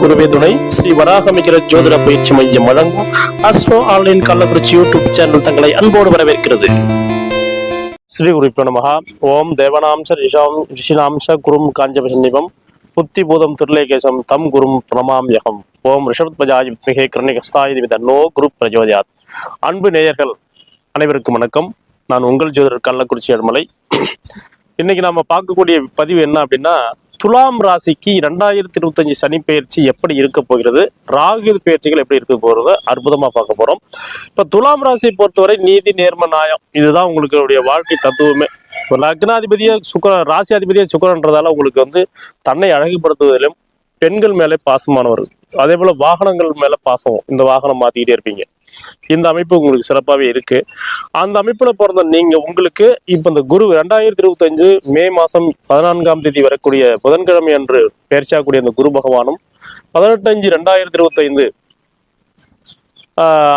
குருவே துணை ஸ்ரீ வராகமிகிற ஜோதிட பயிற்சி மையம் வழங்கும் astro online Kallakurichi YouTube channel தங்களை அன்போடு வரவேற்கிறது. ஸ்ரீ குருப்போ நமஹா. ஓம் தேவனாம்ச ரிஷினாம்ச குரும் காஞ்சபசன்னிவம் புத்தி பூதம் திருலேகேசம் தம் குரும் பிரணமாம் யகம். ஓம் ரிஷபத்வஜாய வித்மஹே கருணிகஸ்தாய தன்னோ குரு பிரஜோதயாத். அன்பு நேயர்கள் அனைவருக்கும் வணக்கம். நான் உங்கள் ஜோதிடர் கள்ளக்குறிச்சி அருமலை. இன்னைக்கு நாம பார்க்கக்கூடிய பதிவு என்ன அப்படின்னா, துலாம் ராசிக்கு 2025 சனி பயிற்சி எப்படி இருக்க போகிறது, ராகு பயிற்சிகள் எப்படி இருக்க போகிறது அற்புதமா பார்க்க போறோம். இப்ப துலாம் ராசியை பொறுத்தவரை நீதி நேர்ம நியாயம் இதுதான் உங்களுக்கு வாழ்க்கை தத்துவமே. லக்னாதிபதியா சுக்கிரன், ராசியாதிபதியா சுக்கிரன்றதால உங்களுக்கு தன்னை அழகுபடுத்துவதிலும் பெண்கள் மேலே பாசமானவர்கள், அதே போல வாகனங்கள் மேல பாசம், இந்த வாகனம் மாத்திக்கிட்டே இருப்பீங்க. இந்த அமைப்பு உங்களுக்கு சிறப்பாகவே இருக்கு. அந்த அமைப்புல பிறந்த நீங்க உங்களுக்கு இப்ப இந்த குரு 2025 மே மாசம் 14ஆம் தேதி வரக்கூடிய புதன்கிழமை அன்று பயிற்சியாகக்கூடிய அந்த குரு பகவானும் 18/5/2025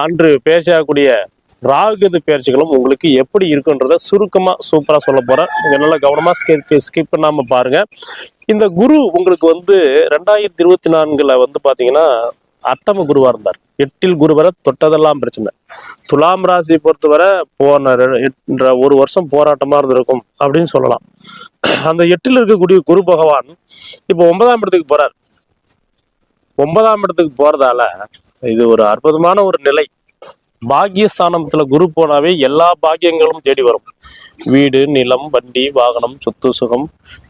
அன்று பயிற்சியாகக்கூடிய ராகு பயிற்சிகளும் உங்களுக்கு எப்படி இருக்குன்றத சுருக்கமா சூப்பரா சொல்ல போறேன். நல்லா கவனமா ஸ்கிப் பண்ணாம பாருங்க. இந்த குரு உங்களுக்கு 2024 பாத்தீங்கன்னா அட்டம குருவா இருந்தார். 8ல் குரு வர தொட்டதெல்லாம் பிரச்சனை. துலாம் ராசி பொறுத்தவரை போன ஒரு வருஷம் போராட்டமா இருந்திருக்கும் அப்படின்னு சொல்லலாம். அந்த 8ல் இருக்கக்கூடிய குரு பகவான் இப்போ 9ஆம் இடத்துக்கு போறார். 9ஆம் இடத்துக்கு போறதால இது ஒரு அற்புதமான ஒரு நிலை. பாக்கியஸ்தானத்துல குரு போனாவே எல்லா பாக்கியங்களும் தேடி வரும். வீடு, நிலம், வண்டி, வாகனம், சொத்து சுகம்,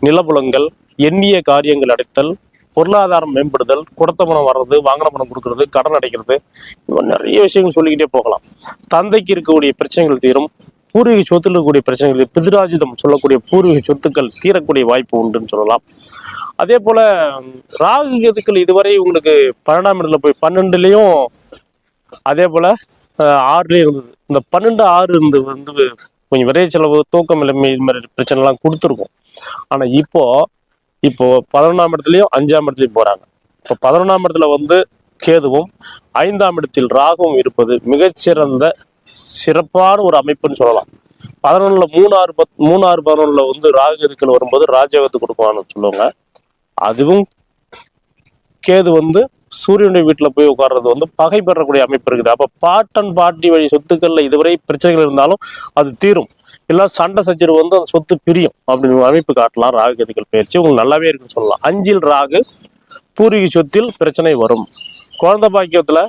நிலபுலங்கள், எண்ணிய காரியங்கள் அடைத்தல், பொருளாதாரம் மேம்படுதல், கொடுத்த பணம் வர்றது, வாங்கின பணம் கொடுக்கறது, கடன் அடைக்கிறது, நிறைய விஷயங்கள் சொல்லிக்கிட்டே போகலாம். தந்தைக்கு இருக்கக்கூடிய பிரச்சனைகள் தீரும். பூர்வீக சொத்துல இருக்கக்கூடிய பிரச்சனைகள், பிதிராஜிதம் சொல்லக்கூடிய பூர்வீக சொத்துக்கள் தீரக்கூடிய வாய்ப்பு உண்டுன்னு சொல்லலாம். அதே போல ராகு கேதுக்கள் இதுவரை உங்களுக்கு 12ஆம் இடத்துல போய் 12லயும் அதே போல 6லயும் இருந்தது. இந்த 12-6 இருந்து கொஞ்சம் விரைய செலவு, தூக்கம் இல்லாமை, இது மாதிரி பிரச்சனை எல்லாம் கொடுத்துருக்கும். ஆனா இப்போ 11ஆம் இடத்துலயும் 5ஆம் இடத்துலயும் போறாங்க. இப்போ 11ஆம் இடத்துல கேதுவும் 5ஆம் இடத்தில் ராகுவும் இருப்பது மிகச்சிறந்த சிறப்பான ஒரு அமைப்புன்னு சொல்லலாம். 11ல 3-6-11 ராகு இருக்கல் வரும்போது ராஜயோகத்தை கொடுப்பான்னு சொல்லுவாங்க. அதுவும் கேது சூரியனுடைய வீட்டுல போய் உட்கார்றது பகை பெறக்கூடிய அமைப்பு இருக்குது. அப்ப பாட்டன் பாட்டி வழி சொத்துக்கள்ல இதுவரை பிரச்சனைகள் இருந்தாலும் அது தீரும். எல்லாம் சண்டை சச்சரவு அந்த சொத்து பிரியும் அப்படின்னு அமைப்பு காட்டலாம். ராகு கேதுக்கள் பயிற்சி உங்களுக்கு நல்லாவே இருக்குன்னு சொல்லலாம். 5ல் ராகு, பூர்வீக சொத்தில் பிரச்சனை வரும். குழந்தை பாக்கியத்துல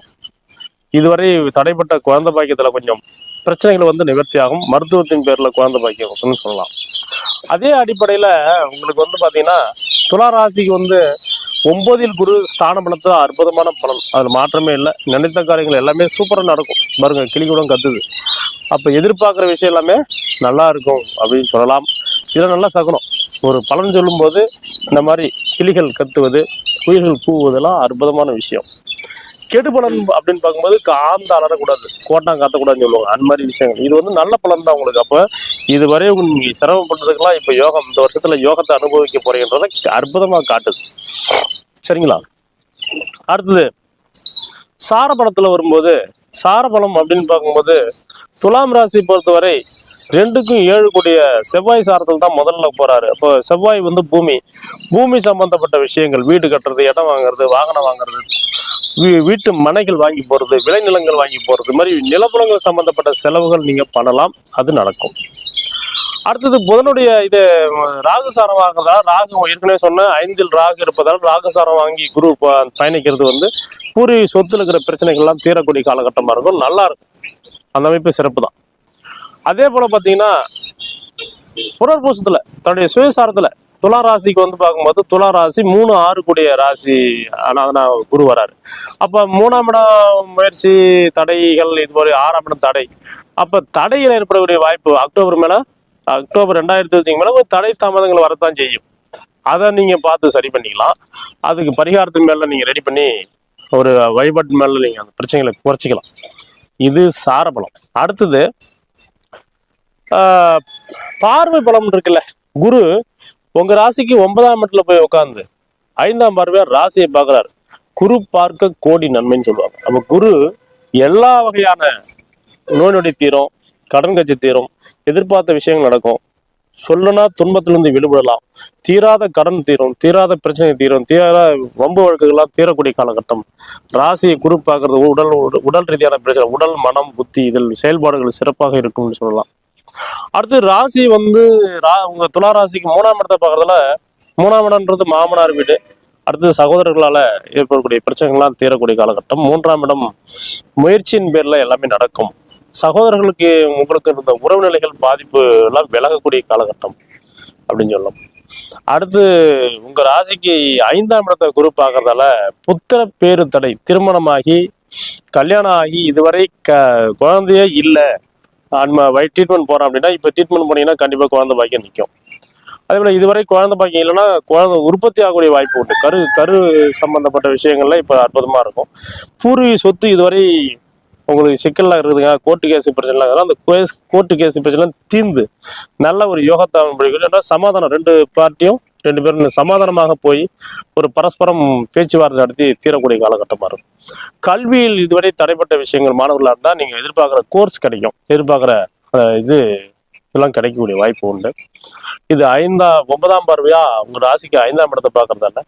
இதுவரை தடைப்பட்ட குழந்தை பாக்கியத்துல கொஞ்சம் பிரச்சனைகள் நிவர்த்தி ஆகும். மருத்துவத்தின் பேர்ல குழந்தை பாக்கியம் சொல்லலாம். அதே அடிப்படையில உங்களுக்கு பாத்தீங்கன்னா துலா ராசிக்கு 9ல் குரு ஸ்தான பலத்துல அற்புதமான பலன், அதுல மாற்றமே இல்லை. நினைத்த காரியங்கள் எல்லாமே சூப்பரா நடக்கும். பாருங்க, கிளி கூட கத்துது. அப்ப எதிர்பார்க்குற விஷயம் எல்லாமே நல்லா இருக்கும் அப்படின்னு சொல்லலாம். இதெல்லாம் நல்லா சகுனம். ஒரு பலன் சொல்லும் போது இந்த மாதிரி கிளிகள் கத்துவது, குயில்கள் கூவுவதெல்லாம் அற்புதமான விஷயம். கெடு பலன் அப்படின்னு பார்க்கும்போது காந்த அலறக்கூடாது, கோட்டாங்க காத்தக்கூடாதுன்னு சொல்லுவாங்க. அந்த மாதிரி விஷயங்கள் இது நல்ல பலன் தான் உங்களுக்கு. அப்ப இதுவரை நீங்க சிரமப்படுறதுக்கெல்லாம் இப்ப யோகம், இந்த வருஷத்துல யோகத்தை அனுபவிக்க போறீங்கன்றத அற்புதமா காட்டுது. சரிங்களா? அடுத்தது சாரபலத்துல வரும்போது, சாரபலம் அப்படின்னு பார்க்கும்போது துலாம் ராசி பொறுத்தவரை 2க்கும் 7 கூடிய செவ்வாய் சாரத்தில் தான் முதல்ல போறாரு. அப்போ செவ்வாய் பூமி சம்பந்தப்பட்ட விஷயங்கள், வீடு கட்டுறது, இடம் வாங்குறது, வாகனம் வாங்குறது, வீட்டு மனைகள் வாங்கி போறது, விளைநிலங்கள் வாங்கி போறது, மாதிரி நிலப்புலங்கள் சம்பந்தப்பட்ட செலவுகள் நீங்க பண்ணலாம். அது நடக்கும். அடுத்தது புதனுடைய இது ராகு சாரம் வாங்குறதா, ராகு ஏற்கனவே சொன்ன 5ல் ராகு இருப்பதால் ராகு சாரம் வாங்கி குரு பயணிக்கிறது பூர்வீக சொத்துல இருக்கிற பிரச்சனைகள் எல்லாம் தீரக்கூடிய காலகட்டமா இருக்கும். நல்லா இருக்கும். அந்த அமைப்பு சிறப்பு தான். அதே போல பாத்தீங்கன்னா புனர்பூசத்துல தன்னுடைய சுயசாரத்துல துலா ராசிக்கு பார்க்கும்போது துலா ராசி 3-6 கூடிய ராசி குரு வராரு. அப்ப 3ஆம் இடம் முயற்சி தடைகள், இது போல 6ஆம் இடம் தடை. அப்ப தடையில் ஏற்படக்கூடிய வாய்ப்பு அக்டோபர் 2025 மேல ஒரு தடை தாமதங்கள் வரத்தான் செய்யும். அதை நீங்க பார்த்து சரி பண்ணிக்கலாம். அதுக்கு பரிகாரத்தின் மேல நீங்க ரெடி பண்ணி ஒரு வழிபாட்டு மேல நீங்க அந்த பிரச்சனைகளை குறைச்சிக்கலாம். இது சாரபலம். அடுத்தது பார்வை பலம் இருக்குல்ல. குரு உங்க ராசிக்கு 9ஆம் இடத்துல போய் உட்கார்ந்து 5ஆம் பார்வையா ராசியை பார்க்கிறாரு. குரு பார்க்க கோடி நன்மைன்னு சொல்லுவாங்க. அப்ப குரு எல்லா வகையான நோய் நொடி தீரும், கடன் கட்சி தீரும், எதிர்பார்த்த விஷயங்கள் நடக்கும். சொல்லனா துன்பத்திலிருந்து விடுபடலாம், தீராத கடன் தீரும், தீராத பிரச்சனை தீரும், தீராத வம்பு வழக்குகள்லாம் தீரக்கூடிய காலகட்டம். ராசியை குரு பார்க்கறது உடல் உடல் ரீதியான பிரச்சனை, உடல் மனம் புத்தி இதில் செயல்பாடுகள் சிறப்பாக இருக்கும்னு சொல்லலாம். அடுத்து ராசி வந்து உங்க துலா ராசிக்கு 3ஆம் இடத்தை பார்க்கறதுல, 3ஆம் இடம்ன்றது மாமனார் வீடு. அடுத்து சகோதரர்களால ஏற்படக்கூடிய பிரச்சனைகள்லாம் தீரக்கூடிய காலகட்டம். 3ஆம் இடம் முயற்சியின் பேர்ல எல்லாமே நடக்கும். சகோதரர்களுக்கு உங்களுக்கு இருந்த உறவு நிலைகள் பாதிப்பு எல்லாம் விலகக்கூடிய காலகட்டம் அப்படின்னு சொல்லலாம். அடுத்து உங்க ராசிக்கு 5ஆம் இடத்தை குரு பார்க்கறதால புத்திர பேரு தடை, திருமணமாகி கல்யாணம் ஆகி இதுவரை குழந்தையே இல்லை, ட்ரீட்மெண்ட் போறோம் அப்படின்னா இப்ப ட்ரீட்மெண்ட் போனீங்கன்னா கண்டிப்பா குழந்தை பாக்கியம் நிற்கும். அதே போல இதுவரை குழந்தை பாக்கியம் இல்லைன்னா குழந்தை உற்பத்தி ஆகக்கூடிய வாய்ப்பு உண்டு. கரு சம்பந்தப்பட்ட விஷயங்கள்ல இப்ப அற்புதமா இருக்கும். பூர்வீக சொத்து இதுவரை உங்களுக்கு சிக்கல்லாம் இருக்குதுங்க, கோர்ட்டு கேஸ் பிரச்சனை அந்த கோர்ட்டு கேஸ் பிரச்சனை தீர்ந்து நல்ல ஒரு யோகத்தை சமாதானம், ரெண்டு பேரும் சமாதானமாக போய் ஒரு பரஸ்பரம் பேச்சுவார்த்தை நடத்தி தீரக்கூடிய காலகட்டமா இருக்கும். கல்வியில் இதுவரை தடைப்பட்ட விஷயங்கள் மாணவர்களாக இருந்தால் நீங்க எதிர்பார்க்குற கோர்ஸ் கிடைக்கும், எதிர்பார்க்குற இது இதெல்லாம் கிடைக்கக்கூடிய வாய்ப்பு உண்டு. இது 9ஆம் பார்வையா உங்க ராசிக்கு 5ஆம் இடத்தை பார்க்கறதால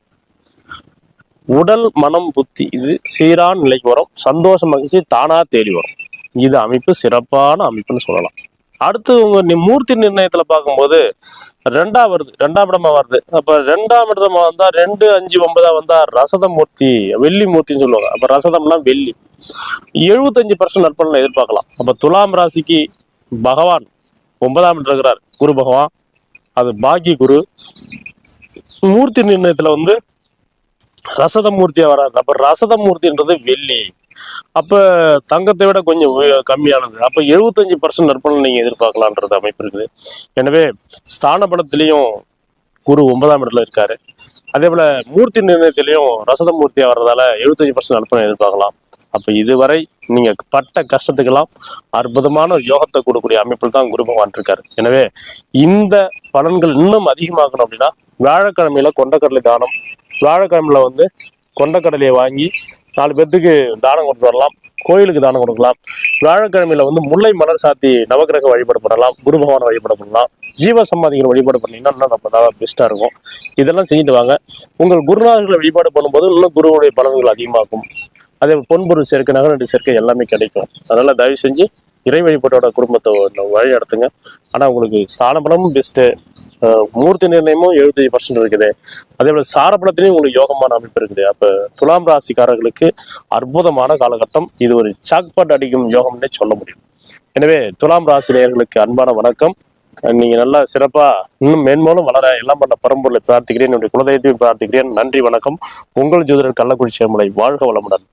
உடல் மனம் புத்தி இது சீரான நிலைக்கு வரும், சந்தோஷ மகிழ்ச்சி தானா தேடி வரும். இது அமைப்பு சிறப்பான அமைப்புன்னு சொல்லலாம். அடுத்து உங்க மூர்த்தி நிர்ணயத்துல பார்க்கும்போது 2ஆம் இடமா வருது. அப்ப 2ஆம் இடமா வந்தா 2, 5, 9 வந்தா ரசத மூர்த்தி, வெள்ளி மூர்த்தின்னு சொல்லுவாங்க. அப்ப ரசதம்னா வெள்ளி. 75% நற்பலனை எதிர்பார்க்கலாம். அப்ப துலாம் ராசிக்கு பகவான் 9ஆம் இடத்துல இருக்கிறார், குரு பகவான். அது பாக்கி குரு. மூர்த்தி நிர்ணயத்துல வந்து ரசத மூர்த்தியா வராது. அப்ப ரசத மூர்த்தின்றது வெள்ளி, அப்ப தங்கத்தை விட கொஞ்சம் கம்மியானது. அப்ப 75% நற்பலன் நீங்க எதிர்பார்க்கலான்றது அமைப்பு இருக்குது. எனவே ஸ்தான பலத்திலையும் குரு 9ஆம் இடத்துல இருக்காரு. அதே போல மூர்த்தி நிர்ணயத்திலையும் ரசத மூர்த்தியா வர்றதால 75% நற்பலன் எதிர்பார்க்கலாம். அப்ப இதுவரை நீங்க பட்ட கஷ்டத்துக்கெல்லாம் அற்புதமான யோகத்தை கொடுக்கக்கூடிய அமைப்பில் தான் குரு பகவான் இருக்காரு. எனவே இந்த பலன்கள் இன்னும் அதிகமாகணும் அப்படின்னா வியாழக்கிழமையில கொண்டக்கடலை தானம், வியாழக்கிழமையில வந்து கொண்டக்கடலையை வாங்கி 4 பேர்த்துக்கு தானம் கொடுத்து வரலாம், கோயிலுக்கு தானம் கொடுக்கலாம். வியாழக்கிழமையில வந்து முல்லை மலர் சாத்தி நவகிரக வழிபாடு பண்ணலாம், குரு பகவானை வழிபாடு பண்ணலாம், ஜீவ சமாதிகள் வழிபாடு பண்ணீங்கன்னா இன்னும் நம்ம தான் பெஸ்டா இருக்கும். இதெல்லாம் செஞ்சுட்டு வாங்க. உங்கள் குருநாதர்களை வழிபாடு பண்ணும்போது இன்னும் குருவுடைய பலன்கள் அதிகமாகும். அதே பொன்பொருள் சேர்க்கை, நகரடி சேர்க்கை எல்லாமே கிடைக்கும். அதனால தயவு செஞ்சு இறை வழிபாட்டோட குடும்பத்தை வழி நடத்துங்க. ஆனா உங்களுக்கு ஸ்தான பலமும் பெஸ்ட்டு, மூர்த்தி நிர்ணயமும் 75% இருக்குது. அதே போல சாரப்படத்திலையும் உங்களுக்கு யோகமான அமைப்பு இருக்குது. அப்ப துலாம் ராசிக்காரர்களுக்கு அற்புதமான காலகட்டம். இது ஒரு சாக்பாட் அடிக்கும் யோகம்னே சொல்ல முடியும். எனவே துலாம் ராசி நேயர்களுக்கு அன்பான வணக்கம். நீங்க நல்லா சிறப்பா இன்னும் மேன்மேலும் வளர எல்லாம் பண்ண பரம்பொருளை பிரார்த்திக்கிறேன், என்னுடைய குலதெய்வத்தையும் பிரார்த்திக்கிறேன். நன்றி, வணக்கம். உங்கள் ஜோதிடர் கள்ளக்குறிச்சி அம்மலை. வாழ்க வளமுடன்.